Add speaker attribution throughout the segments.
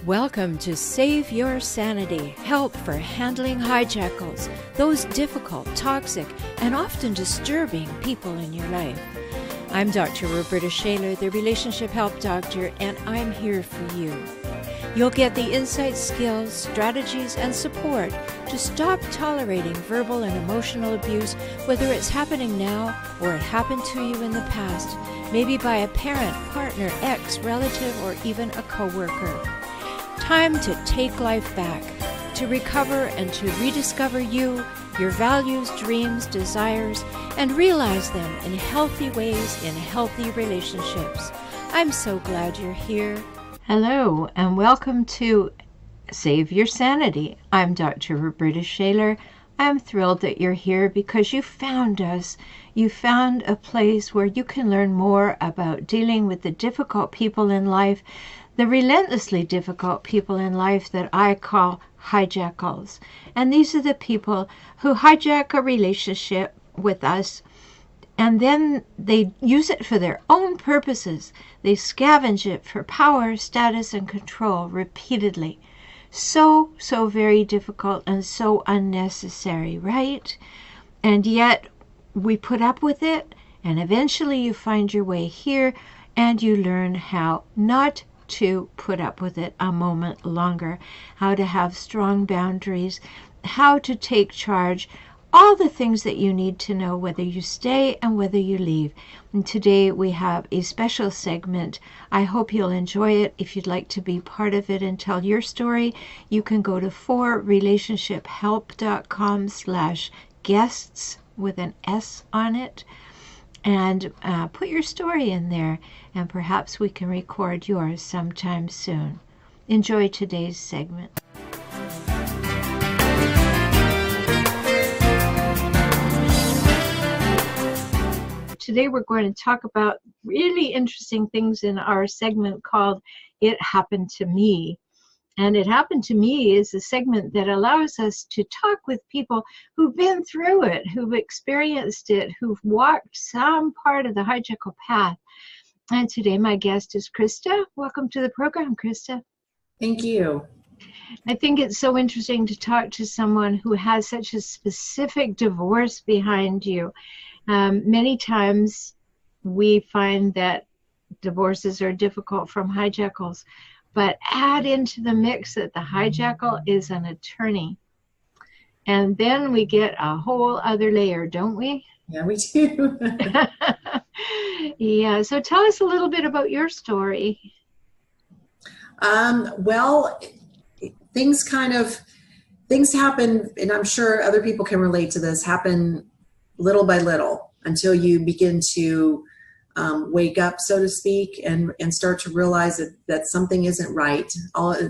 Speaker 1: Welcome to Save Your Sanity, help for handling hijackals, those difficult, toxic, and often disturbing people in your life. I'm Dr. Rhoberta Shaler, the Relationship Help Doctor, and I'm here for you. You'll get the insight, skills, strategies, and support to stop tolerating verbal and emotional abuse, whether it's happening now or it happened to you in the past, maybe by a parent, partner, ex, relative, or even a coworker. Time to take life back, to recover and to rediscover you, your values, dreams, desires, and realize them in healthy ways in healthy relationships. I'm so glad you're here. Hello, and welcome to Save Your Sanity. I'm Dr. Rhoberta Shaler. I'm thrilled that you're here because you found us. You found a place where you can learn more about dealing with the difficult people in life, the relentlessly difficult people in life that I call hijackals. And these are the people who hijack a relationship with us, and then they use it for their own purposes. They scavenge it for power, status, and control repeatedly. So very difficult and so unnecessary, right? And yet we put up with it, and eventually you find your way here, and you learn how not to put up with it a moment longer, how to have strong boundaries, how to take charge, all the things that you need to know whether you stay and whether you leave. And today we have a special segment. I hope you'll enjoy it. If you'd like to be part of it and tell your story, you can go to forrelationshiphelp.com/guests with an S on it, and put your story in there, and perhaps we can record yours sometime soon. Enjoy today's segment. Today we're going to talk about really interesting things in our segment called It Happened to Me. And It Happened to Me is a segment that allows us to talk with people who've been through it, who've experienced it, who've walked some part of the hijackal path. And today my guest is Christa. Welcome to the program, Christa.
Speaker 2: Thank you.
Speaker 1: I think it's so interesting to talk to someone who has such a specific divorce behind you. Many times we find that divorces are difficult from hijackals, but add into the mix that the hijackal is an attorney. And then we get a whole other layer, don't we?
Speaker 2: Yeah, we do.
Speaker 1: Yeah, so tell us a little bit about your story.
Speaker 2: Well, things happen, and I'm sure other people can relate to this, happen little by little until you begin to wake up, so to speak, and start to realize that something isn't right.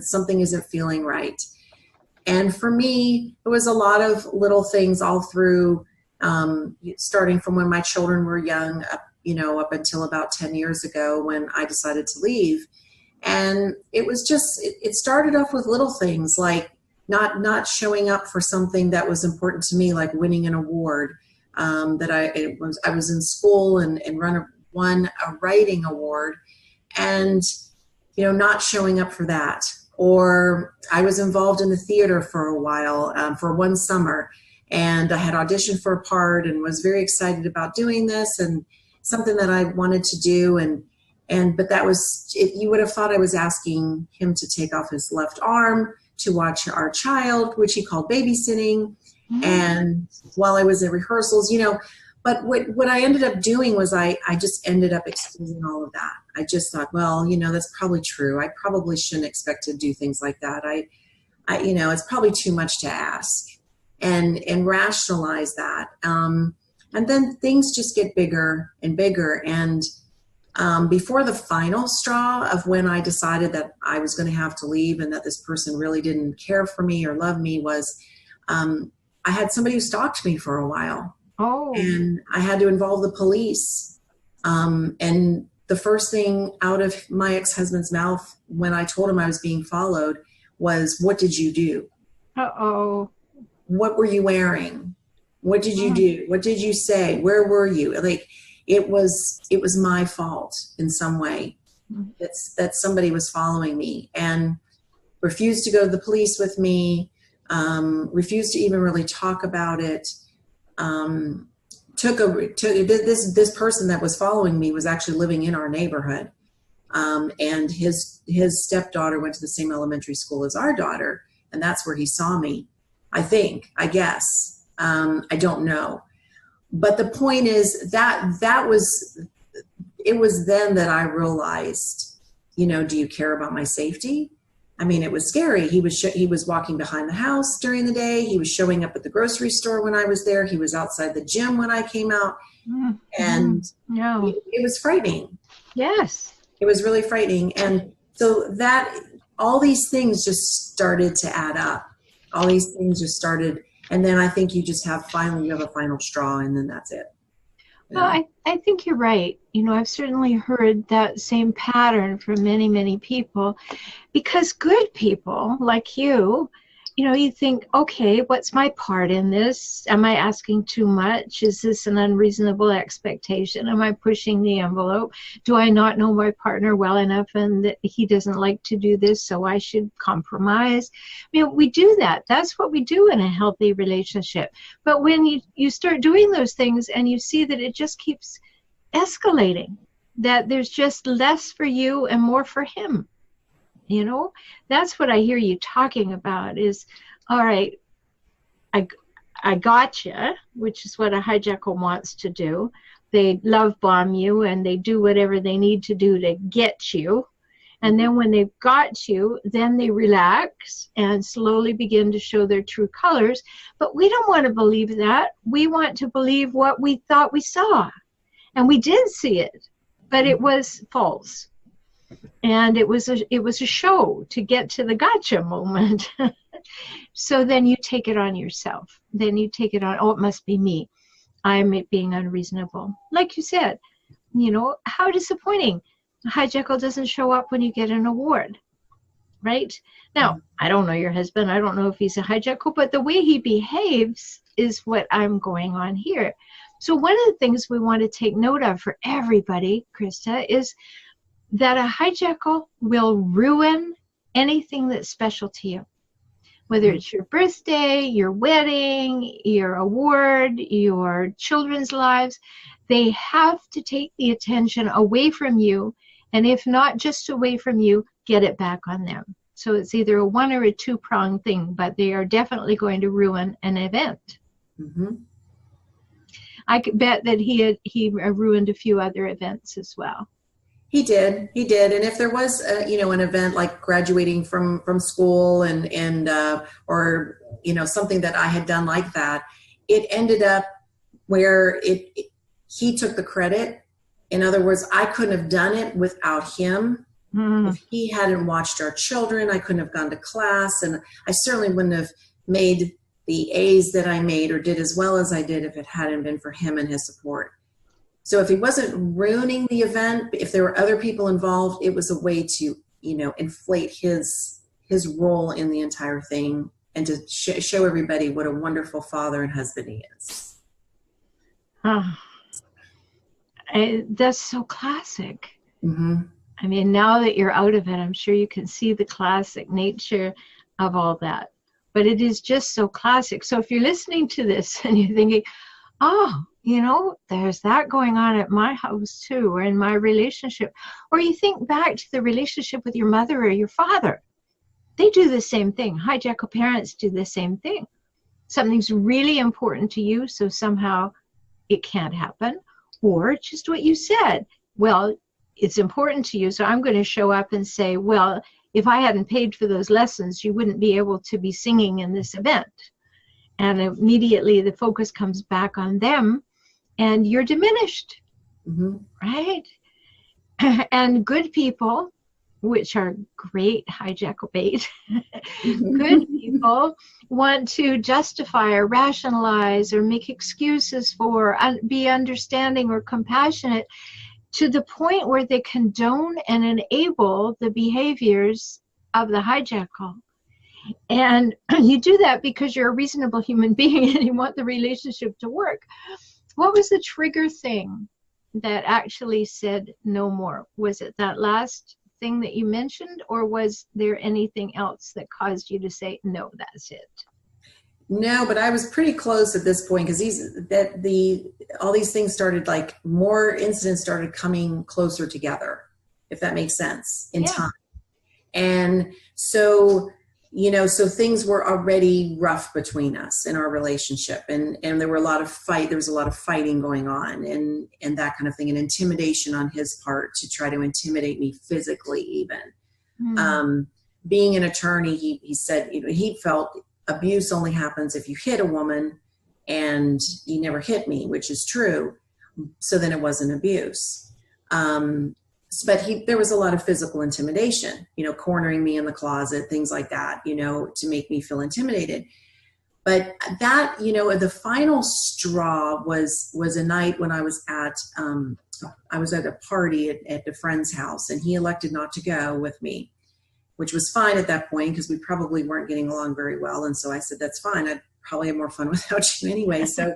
Speaker 2: Something isn't feeling right. And for me, it was a lot of little things all through, starting from when my children were young, up until about 10 years ago when I decided to leave. And it was just, it started off with little things like not showing up for something that was important to me, like winning an award. That I was in school and won a writing award, and not showing up for that. Or I was involved in the theater for a while, for one summer, and I had auditioned for a part and was very excited about doing this and something that I wanted to do, but that was it. You would have thought I was asking him to take off his left arm to watch our child, which he called babysitting. And while I was in rehearsals, but what I ended up doing was I just ended up excusing all of that. I just thought, well, that's probably true. I probably shouldn't expect to do things like that. I it's probably too much to ask, and rationalize that. And then things just get bigger and bigger. And before the final straw of when I decided that I was going to have to leave and that this person really didn't care for me or love me was, I had somebody who stalked me for a while.
Speaker 1: Oh.
Speaker 2: And I had to involve the police. And the first thing out of my ex-husband's mouth when I told him I was being followed was, "What did you do?
Speaker 1: Uh-oh.
Speaker 2: What were you wearing? What did you do? What did you say? Where were you?" Like, it was my fault in some way that somebody was following me. And refused to go to the police with me, refused to even really talk about it. This person that was following me was actually living in our neighborhood. And his stepdaughter went to the same elementary school as our daughter. And that's where he saw me, I guess. I don't know. But the point is it was then that I realized, do you care about my safety? I mean, it was scary. He was walking behind the house during the day. He was showing up at the grocery store when I was there. He was outside the gym when I came out. Mm-hmm. And it was frightening.
Speaker 1: Yes.
Speaker 2: It was really frightening. And so all these things just started to add up. All these things just started. And then I think you have a final straw, and then that's it.
Speaker 1: Well, I think you're right. I've certainly heard that same pattern from many, many people, because good people like you, you think, okay, what's my part in this? Am I asking too much? Is this an unreasonable expectation? Am I pushing the envelope? Do I not know my partner well enough and that he doesn't like to do this, so I should compromise? We do that. That's what we do in a healthy relationship. But when you start doing those things and you see that it just keeps escalating, that there's just less for you and more for him. That's what I hear you talking about is, all right, I gotcha, which is what a hijackal wants to do. They love bomb you and they do whatever they need to do to get you. And then when they've got you, then they relax and slowly begin to show their true colors. But we don't want to believe that. We want to believe what we thought we saw. And we did see it, but it was false. And it was a show to get to the gotcha moment. So then you take it on yourself. Then you take it on, it must be me. I'm being unreasonable. Like you said, how disappointing. A hijackal doesn't show up when you get an award, right? Now, I don't know your husband. I don't know if he's a hijackal, but the way he behaves is what I'm going on here. So one of the things we want to take note of for everybody, Christa, is that a hijackal will ruin anything that's special to you. Whether it's your birthday, your wedding, your award, your children's lives, they have to take the attention away from you, and if not just away from you, get it back on them. So it's either a one or a two-pronged thing, but they are definitely going to ruin an event. Mm-hmm. I could bet that he ruined a few other events as well.
Speaker 2: He did. And if there was, an event like graduating from school and or, something that I had done like that, it ended up where he took the credit. In other words, I couldn't have done it without him. If he hadn't watched our children, I couldn't have gone to class, and I certainly wouldn't have made the A's that I made or did as well as I did if it hadn't been for him and his support. So if he wasn't ruining the event, if there were other people involved, it was a way to, inflate his role in the entire thing and to show everybody what a wonderful father and husband he is.
Speaker 1: That's so classic.
Speaker 2: Mm-hmm.
Speaker 1: I mean, now that you're out of it, I'm sure you can see the classic nature of all that. But it is just so classic. So if you're listening to this and you're thinking, there's that going on at my house too, or in my relationship. Or you think back to the relationship with your mother or your father. They do the same thing. Hijackal parents do the same thing. Something's really important to you, so somehow it can't happen. Or just what you said. Well, it's important to you, so I'm going to show up and say, well, if I hadn't paid for those lessons, you wouldn't be able to be singing in this event. And immediately the focus comes back on them, and you're diminished, right? And good people, which are great hijackal bait, good people want to justify or rationalize or make excuses for, be understanding or compassionate to the point where they condone and enable the behaviors of the hijackal. And you do that because you're a reasonable human being and you want the relationship to work. What was the trigger thing that actually said no more? Was it that last thing that you mentioned, or was there anything else that caused you to say, no, that's it?
Speaker 2: No, but I was pretty close at this point, because all these things started, like, more incidents started coming closer together, if that makes sense, in time. And so, so things were already rough between us in our relationship, and there was a lot of fighting going on, and that kind of thing, and intimidation on his part to try to intimidate me physically even. Being an attorney, he said, he felt abuse only happens if you hit a woman, and he never hit me, which is true. So then it wasn't abuse. But there was a lot of physical intimidation, cornering me in the closet, things like that, to make me feel intimidated. But that, the final straw was a night when I was at a party at a friend's house, and he elected not to go with me, which was fine at that point because we probably weren't getting along very well. And so I said, that's fine. I'd probably have more fun without you anyway. So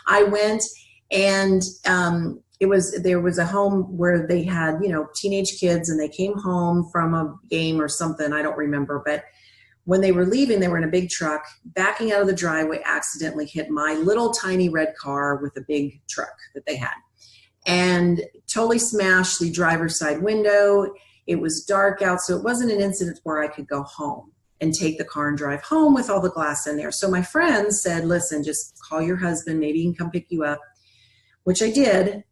Speaker 2: I went, and there was a home where they had, teenage kids, and they came home from a game or something. I don't remember. But when they were leaving, they were in a big truck, backing out of the driveway, accidentally hit my little tiny red car with a big truck that they had, and totally smashed the driver's side window. It was dark out, so it wasn't an incident where I could go home and take the car and drive home with all the glass in there. So my friends said, listen, just call your husband. Maybe he can come pick you up, which I did.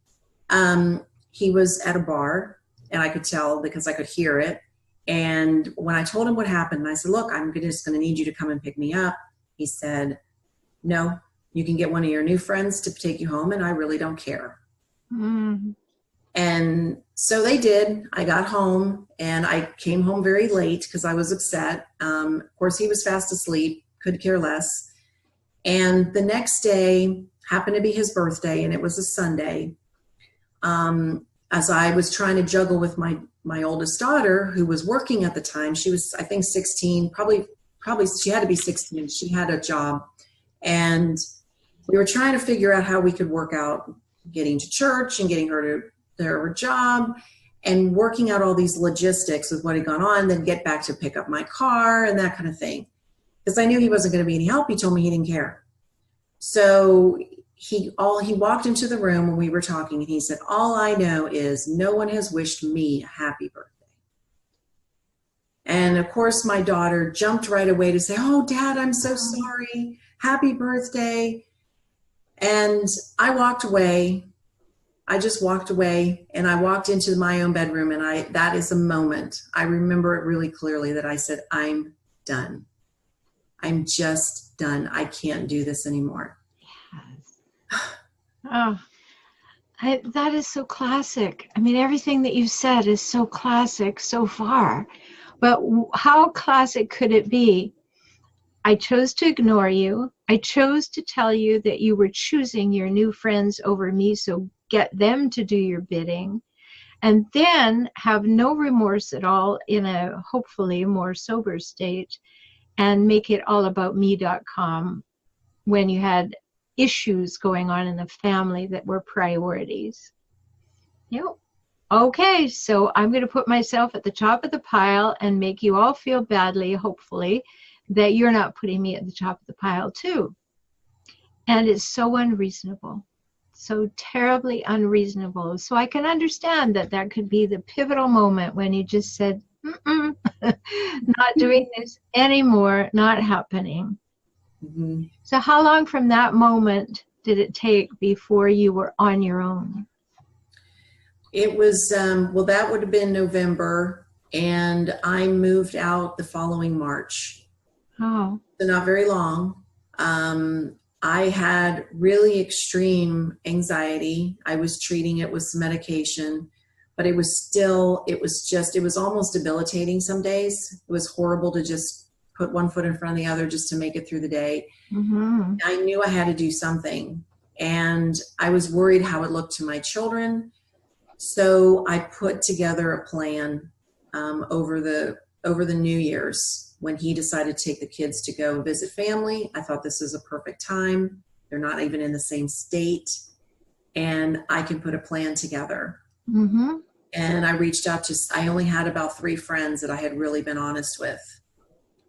Speaker 2: He was at a bar, and I could tell because I could hear it. And when I told him what happened, and I said, look, I'm just going to need you to come and pick me up, he said, no, you can get one of your new friends to take you home, and I really don't care. And so they did. I got home, and I came home very late because I was upset. Of course, he was fast asleep, could care less. And the next day happened to be his birthday, and it was a Sunday. As I was trying to juggle with my oldest daughter, who was working at the time. She was, I think, 16, probably she had to be 16. She had a job, and we were trying to figure out how we could work out getting to church and getting her to her job, and working out all these logistics with what had gone on, then get back to pick up my car and that kind of thing. Because I knew he wasn't going to be any help. He told me he didn't care. So he walked into the room when we were talking, and he said, all I know is no one has wished me a happy birthday. And of course, my daughter jumped right away to say, oh, Dad, I'm so sorry. Happy birthday. And I walked away. I just walked away, and I walked into my own bedroom, and that is a moment. I remember it really clearly that I said, I'm done. I'm just done. I can't do this anymore.
Speaker 1: Oh, that is so classic. I mean, everything that you've said is so classic so far, but how classic could it be? I chose to ignore you. I chose to tell you that you were choosing your new friends over me, so get them to do your bidding, and then have no remorse at all in a hopefully more sober state, and make it all about me.com when you had issues going on in the family that were priorities. Okay, so I'm going to put myself at the top of the pile and make you all feel badly, hopefully, that you're not putting me at the top of the pile too. And it's so unreasonable, so terribly unreasonable. So I can understand that could be the pivotal moment when you just said, not doing this anymore, not happening.
Speaker 2: Mm-hmm.
Speaker 1: So how long from that moment did it take before you were on your own?
Speaker 2: It was, well, that would have been November, and I moved out the following March.
Speaker 1: Oh.
Speaker 2: So not very long. I had really extreme anxiety. I was treating it with some medication, but it was almost debilitating some days. It was horrible to just put one foot in front of the other just to make it through the day.
Speaker 1: Mm-hmm.
Speaker 2: I knew I had to do something, and I was worried how it looked to my children. So I put together a plan over the New Year's when he decided to take the kids to go visit family. I thought this is a perfect time. They're not even in the same state, and I can put a plan together.
Speaker 1: Mm-hmm.
Speaker 2: And I reached out to, I only had about 3 friends that I had really been honest with.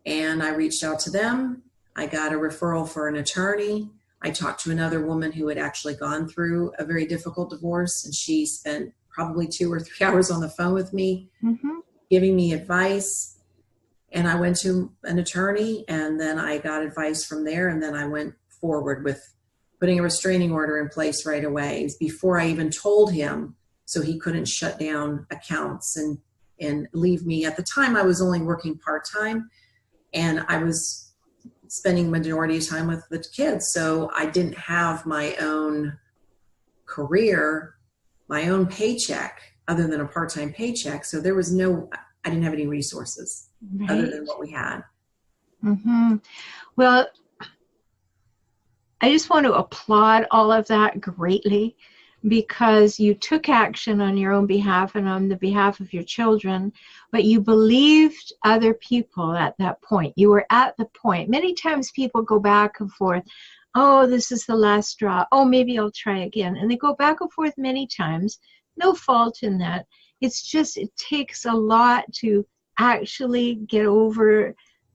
Speaker 2: And I reached out to them. I got a referral for an attorney. I talked to another woman who had actually gone through a very difficult divorce, and she spent probably 2 or 3 hours on the phone with me, giving me advice. And I went to an attorney, and then I got advice from there, and then I went forward with putting a restraining order in place right away. It was before I even told him, so he couldn't shut down accounts and leave me. At the time, I was only working part-time, and I was spending majority of time with the kids. So I didn't have my own career, my own paycheck, other than a part-time paycheck. So there was I didn't have any resources other than what we had.
Speaker 1: Well, I just want to applaud all of that greatly, because you took action on your own behalf and on the behalf of your children, but you believed other people at that point. You were at the point. Many times people go back and forth. Oh, this is the last straw. Oh, maybe I'll try again. And they go back and forth many times. No fault in that. It's just, it takes a lot to actually get over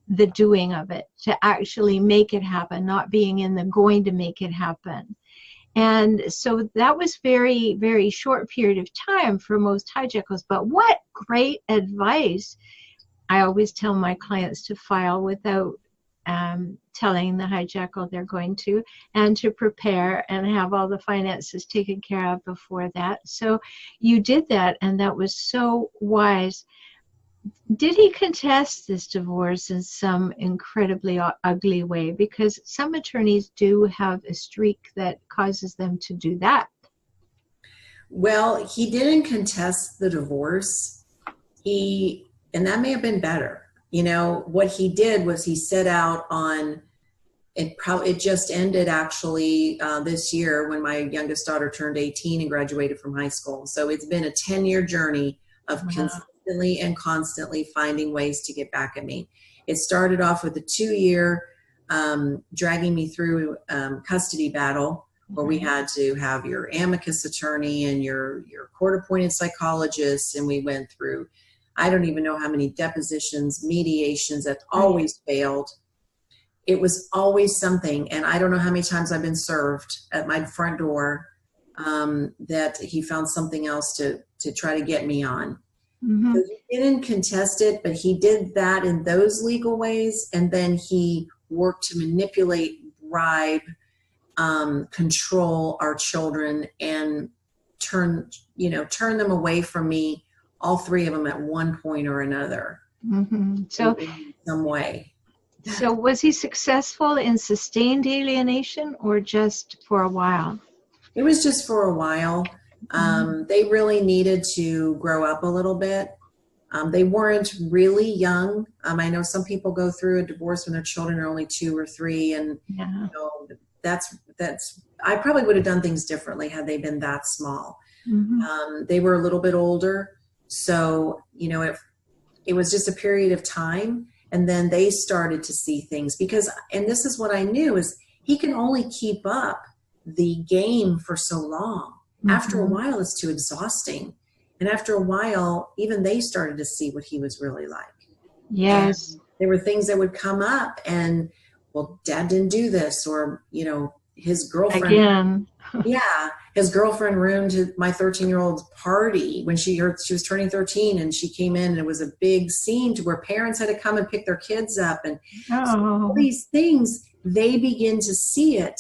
Speaker 1: the doing of it, to actually make it happen, not being in the going to make it happen. And so that was very, very short period of time for most hijackals. But what great advice. I always tell my clients to file without telling the hijackal they're going to, and to prepare and have all the finances taken care of before that. So you did that, and that was so wise. Did he contest this divorce in some incredibly ugly way? Because some attorneys do have a streak that causes them to do that.
Speaker 2: Well, he didn't contest the divorce. And that may have been better. You know, what he did was he set out on, it just ended actually this year when my youngest daughter turned 18 and graduated from high school. So it's been a 10-year journey of consistently and constantly finding ways to get back at me. It started off with a 2-year dragging me through custody battle, where we had to have your amicus attorney and your court-appointed psychologist, and we went through, I don't even know how many depositions, mediations that always failed. It was always something, and I don't know how many times I've been served at my front door that he found something else to try to get me on. So he didn't contest it, but he did that in those legal ways, and then he worked to manipulate, bribe, control our children, and turn them away from me, all 3 of them at one point or another. So in some way.
Speaker 1: So was he successful in sustained alienation, or just for a while?
Speaker 2: It was just for a while. They really needed to grow up a little bit. They weren't really young. I know some people go through a divorce when their children are only 2 or 3, and that's I probably would have done things differently had they been that small. They were a little bit older, so it was just a period of time, and then they started to see things, and this is what I knew, is he can only keep up the game for so long. After a while, it's too exhausting. And after a while, even they started to see what he was really like.
Speaker 1: Yes.
Speaker 2: And there were things that would come up, and, well, Dad didn't do this, or, his girlfriend.
Speaker 1: Again.
Speaker 2: His girlfriend ruined my 13-year-old's party when she was turning 13, and she came in, and it was a big scene to where parents had to come and pick their kids up. And so all these things, they begin to see it.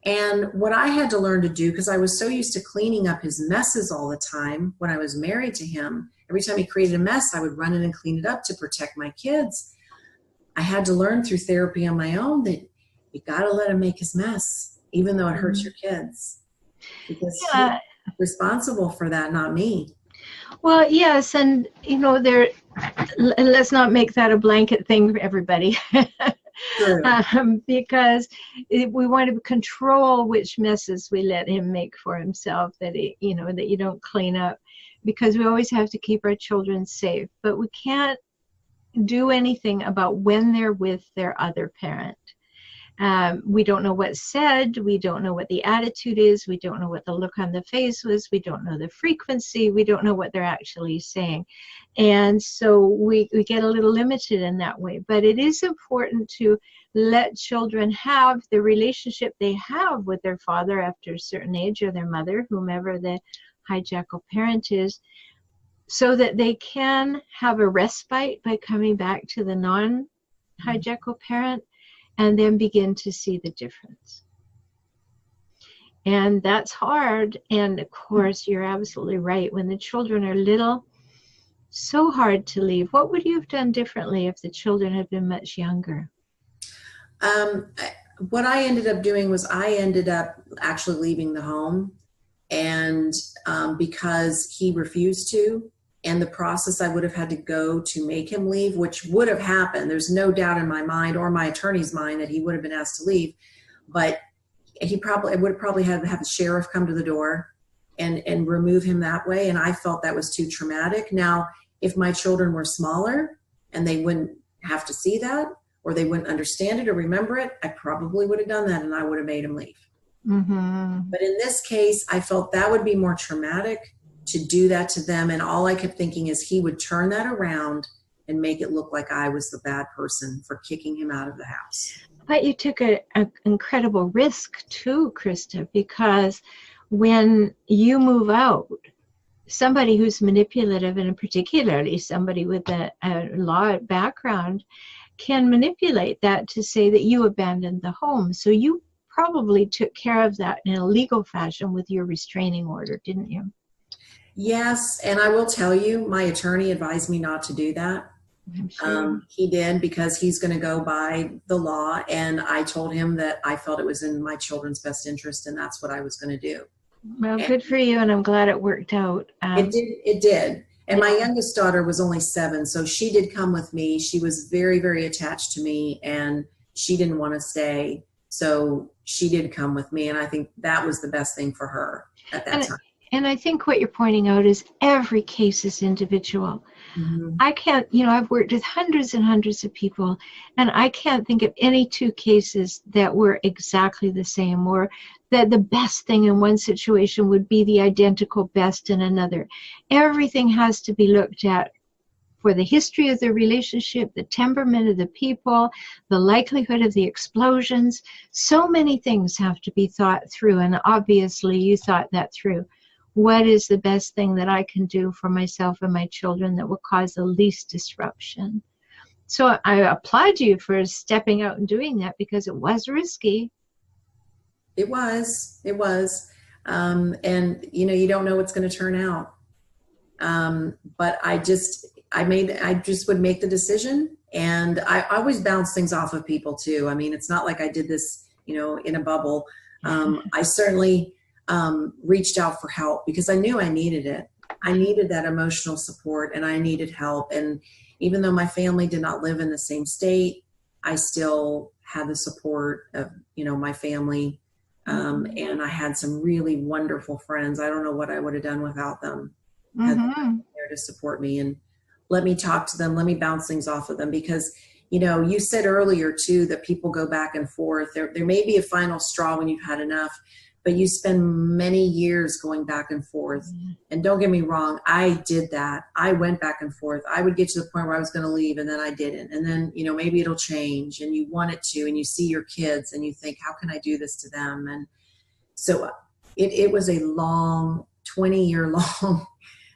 Speaker 2: And what I had to learn to do, because I was so used to cleaning up his messes all the time when I was married to him, every time he created a mess, I would run in and clean it up to protect my kids. I had to learn through therapy on my own that you got to let him make his mess, even though it hurts your kids, because he's responsible for that, not me.
Speaker 1: Well, yes, and let's not make that a blanket thing for everybody. Because we want to control which messes we let him make for himself, that you don't clean up, because we always have to keep our children safe. But we can't do anything about when they're with their other parent. We don't know what's said. We don't know what the attitude is. We don't know what the look on the face was. We don't know the frequency. We don't know what they're actually saying. And so we get a little limited in that way. But it is important to let children have the relationship they have with their father after a certain age, or their mother, whomever the hijackal parent is, so that they can have a respite by coming back to the non-hijackal parent, and then begin to see the difference. And that's hard. And of course, you're absolutely right. When the children are little, so hard to leave. What would you have done differently if the children had been much younger?
Speaker 2: What I ended up doing was I ended up actually leaving the home, and because he refused to, and the process I would have had to go to make him leave, which would have happened. There's no doubt in my mind or my attorney's mind that he would have been asked to leave, but he would probably have the sheriff come to the door and remove him that way. And I felt that was too traumatic. Now, if my children were smaller and they wouldn't have to see that, or they wouldn't understand it or remember it, I probably would have done that, and I would have made him leave.
Speaker 1: Mm-hmm.
Speaker 2: But in this case, I felt that would be more traumatic to do that to them. And all I kept thinking is he would turn that around and make it look like I was the bad person for kicking him out of the house.
Speaker 1: But you took an incredible risk too, Christa, because when you move out, somebody who's manipulative, and particularly somebody with a law background, can manipulate that to say that you abandoned the home. So you probably took care of that in a legal fashion with your restraining order, didn't you?
Speaker 2: Yes, and I will tell you, my attorney advised me not to do that.
Speaker 1: I'm sure.
Speaker 2: He did, because he's going to go by the law, and I told him that I felt it was in my children's best interest, and that's what I was going to do.
Speaker 1: Well, good for you, and I'm glad it worked out.
Speaker 2: It did. And my youngest daughter was only 7, so she did come with me. She was very, very attached to me, and she didn't want to stay, so she did come with me, and I think that was the best thing for her at that time.
Speaker 1: And I think what you're pointing out is every case is individual.
Speaker 2: Mm-hmm.
Speaker 1: I can't, I've worked with hundreds and hundreds of people, and I can't think of any 2 cases that were exactly the same, or that the best thing in one situation would be the identical best in another. Everything has to be looked at for the history of the relationship, the temperament of the people, the likelihood of the explosions. So many things have to be thought through, and obviously you thought that through. What is the best thing that I can do for myself and my children that will cause the least disruption? So I applaud you for stepping out and doing that, because it was risky.
Speaker 2: It was. And you don't know what's going to turn out. But I just would make the decision, and I always bounce things off of people too. I mean, it's not like I did this, in a bubble. I certainly reached out for help, because I knew I needed it. I needed that emotional support, and I needed help. And even though my family did not live in the same state, I still had the support of, my family. And I had some really wonderful friends. I don't know what I would have done without them. Had them there to support me and let me talk to them, let me bounce things off of them, because you said earlier too that people go back and forth. There may be a final straw when you've had enough, but you spend many years going back and forth. And don't get me wrong, I did that. I went back and forth. I would get to the point where I was going to leave, and then I didn't. And then, maybe it'll change, and you want it to, and you see your kids and you think, how can I do this to them? And so it was a long, 20-year long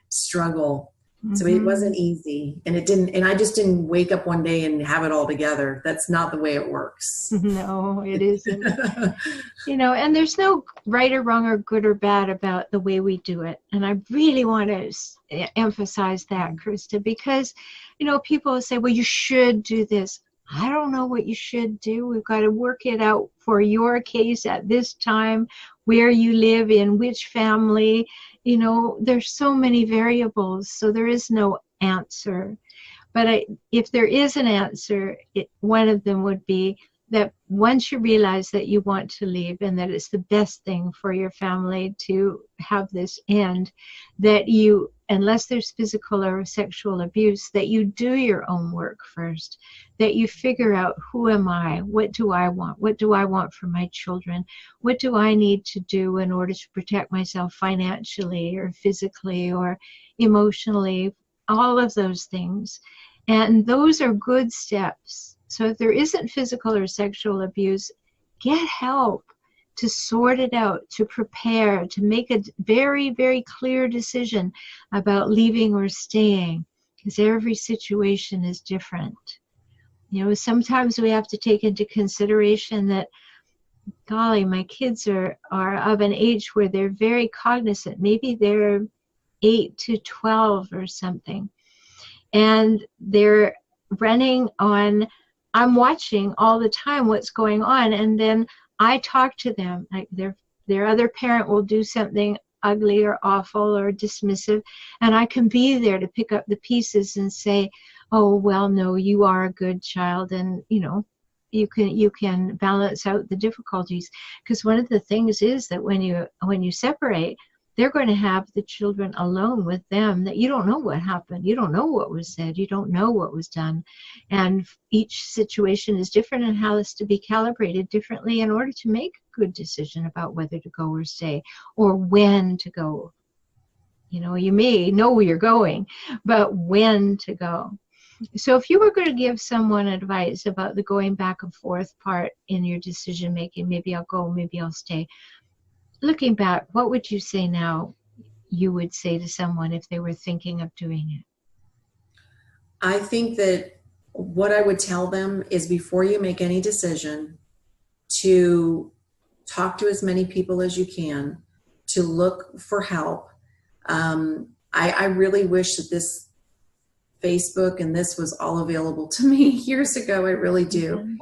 Speaker 2: struggle. So it wasn't easy, and I just didn't wake up one day and have it all together. That's not the way it works.
Speaker 1: No, it isn't. And there's no right or wrong or good or bad about the way we do it. And I really want to emphasize that, Christa, because, people say, well, you should do this. I don't know what you should do. We've got to work it out for your case at this time, where you live, in which family. There's so many variables, so there is no answer. But if there is an answer, one of them would be that once you realize that you want to leave, and that it's the best thing for your family to have this end, that you unless there's physical or sexual abuse, that you do your own work first, that you figure out, who am I? What do I want? What do I want for my children? What do I need to do in order to protect myself financially or physically or emotionally? All of those things. And those are good steps. So if there isn't physical or sexual abuse, get help to sort it out, to prepare, to make a very, very clear decision about leaving or staying, because every situation is different. You know, sometimes we have to take into consideration that, golly, my kids are of an age where they're very cognizant. Maybe they're 8 to 12 or something. And they're running on, I'm watching all the time what's going on, and then I talk to them, like their other parent will do something ugly or awful or dismissive, and I can be there to pick up the pieces and say, oh, well, no, you are a good child, and you know, you can balance out the difficulties. Because one of the things is that when you separate, they're going to have the children alone with them, that you don't know what happened. You don't know what was said. You don't know what was done. And each situation is different and has to be calibrated differently in order to make a good decision about whether to go or stay or when to go. You know, you may know where you're going, but when to go. So if you were going to give someone advice about the going back and forth part in your decision making, maybe I'll go, maybe I'll stay. Looking back, what would you say now you would say to someone if they were thinking of doing it?
Speaker 2: I think that what I would tell them is, before you make any decision, to talk to as many people as you can, to look for help. I really wish that this Facebook and this was all available to me years ago. I really do. Mm-hmm.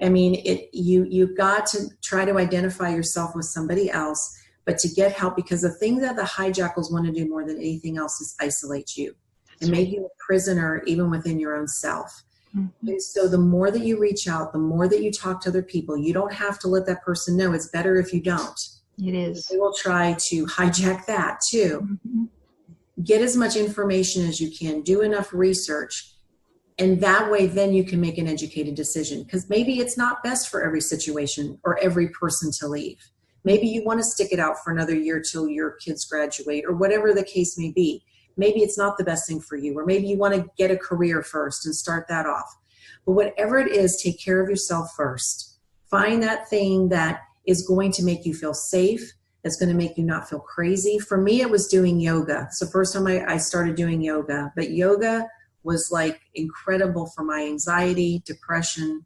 Speaker 2: I mean, you've got to try to identify yourself with somebody else, but to get help, because the thing that the hijackals want to do more than anything else is isolate you and make you a prisoner even within your own self. Mm-hmm. And so the more that you reach out, the more that you talk to other people, you don't have to let that person know. It's better if you don't.
Speaker 1: It is.
Speaker 2: They will try to hijack that too. Mm-hmm. Get as much information as you can, do enough research. And that way, then you can make an educated decision, because maybe it's not best for every situation or every person to leave. Maybe you want to stick it out for another year till your kids graduate, or whatever the case may be. Maybe it's not the best thing for you, or maybe you want to get a career first and start that off. But whatever it is, take care of yourself first. Find that thing that is going to make you feel safe, that's going to make you not feel crazy. For me, it was doing yoga. It's the first time I started doing yoga, but yoga was like incredible for my anxiety, depression,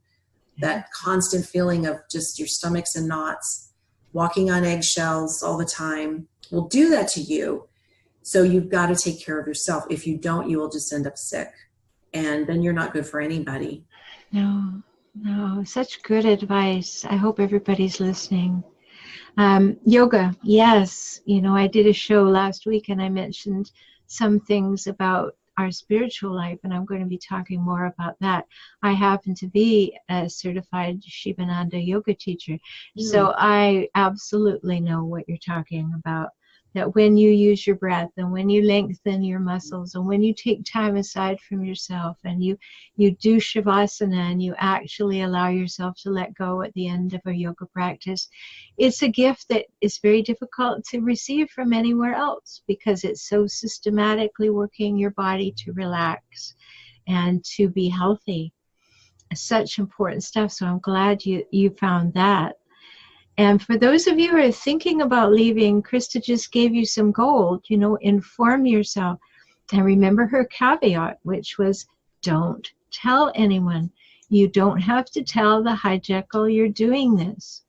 Speaker 2: that constant feeling of just your stomach's in knots, walking on eggshells all the time will do that to you. So you've got to take care of yourself. If you don't, you will just end up sick. And then you're not good for anybody.
Speaker 1: No, such good advice. I hope everybody's listening. Yoga, yes. You know, I did a show last week and I mentioned some things about our spiritual life, and I'm going to be talking more about that. I happen to be a certified Shivananda yoga teacher, so I absolutely know what you're talking about. That when you use your breath and when you lengthen your muscles and when you take time aside from yourself and you do Shavasana and you actually allow yourself to let go at the end of a yoga practice, it's a gift that is very difficult to receive from anywhere else, because it's so systematically working your body to relax and to be healthy. Such important stuff. So I'm glad you found that. And for those of you who are thinking about leaving, Christa just gave you some gold. You know, inform yourself. And remember her caveat, which was, don't tell anyone. You don't have to tell the hijackal you're doing this.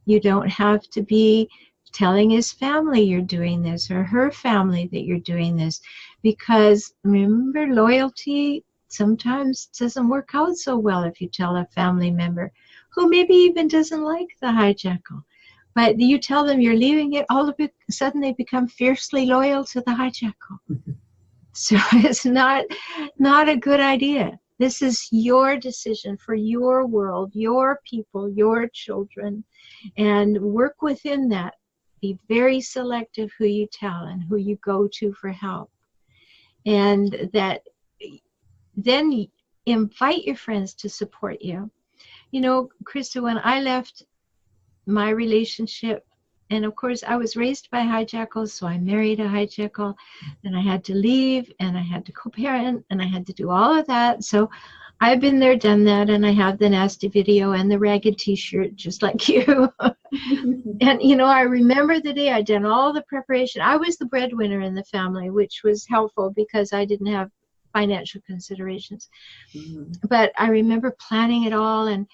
Speaker 1: You don't have to be telling his family you're doing this, or her family that you're doing this. Because remember, loyalty sometimes doesn't work out so well if you tell a family member who maybe even doesn't like the hijackal. But you tell them you're leaving it, all of a sudden they become fiercely loyal to the hijackal. So it's not a good idea. This is your decision for your world, your people, your children, and work within that. Be very selective who you tell and who you go to for help. and that then invite your friends to support you. You know, Christa, when I left my relationship, and of course I was raised by hijackals, so I married a hijackal, and I had to leave, and I had to co-parent, and I had to do all of that. So I've been there, done that, and I have the nasty video and the ragged t-shirt just like you. And you know, I remember the day I did all the preparation. I was the breadwinner in the family, which was helpful because I didn't have financial considerations. But I remember planning it all and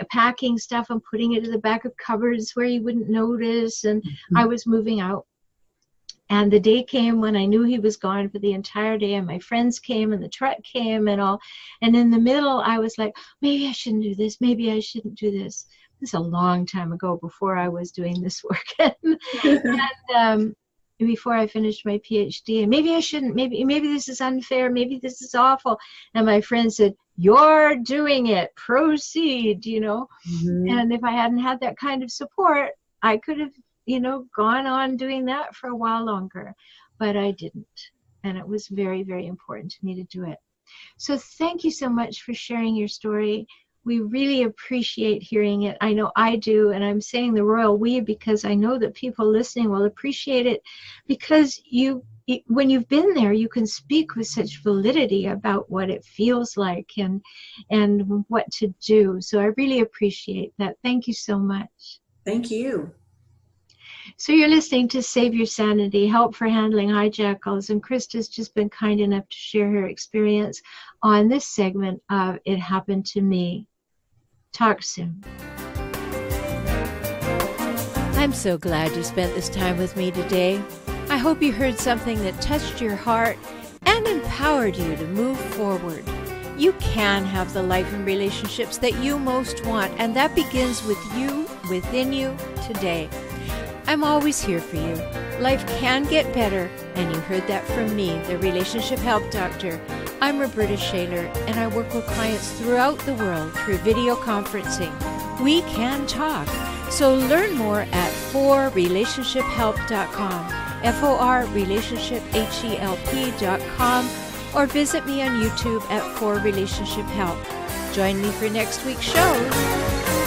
Speaker 1: packing stuff and putting it in the back of cupboards where you wouldn't notice. And I was moving out. And the day came when I knew he was gone for the entire day, and my friends came and the truck came and all. And in the middle, I was like, maybe I shouldn't do this. Maybe I shouldn't do this. This is a long time ago, before I was doing this work. And before I finished my PhD, and maybe I shouldn't, maybe this is unfair, maybe this is awful. And my friend said, you're doing it, proceed, you know. And if I hadn't had that kind of support, I could have, you know, gone on doing that for a while longer, but I didn't. And it was very, very important to me to do it. So thank you so much for sharing your story. We really appreciate hearing it. I know I do, and I'm saying the royal we because I know that people listening will appreciate it, because when you've been there, you can speak with such validity about what it feels like and what to do. So I really appreciate that. Thank you so much.
Speaker 2: Thank you.
Speaker 1: So you're listening to Save Your Sanity, Help for Handling Hijackals, and Christa's just been kind enough to share her experience on this segment of It Happened to Me. Talk soon.
Speaker 3: I'm so glad you spent this time with me today. I hope you heard something that touched your heart and empowered you to move forward. You can have the life and relationships that you most want, and that begins with you, within you, today. I'm always here for you. Life can get better, and you heard that from me, the Relationship Help Doctor. I'm Rhoberta Shaler, and I work with clients throughout the world through video conferencing. We can talk. So learn more at forrelationshiphelp.com, forrelationshiphelp.com, or visit me on YouTube at For Relationship Help. Join me for next week's show.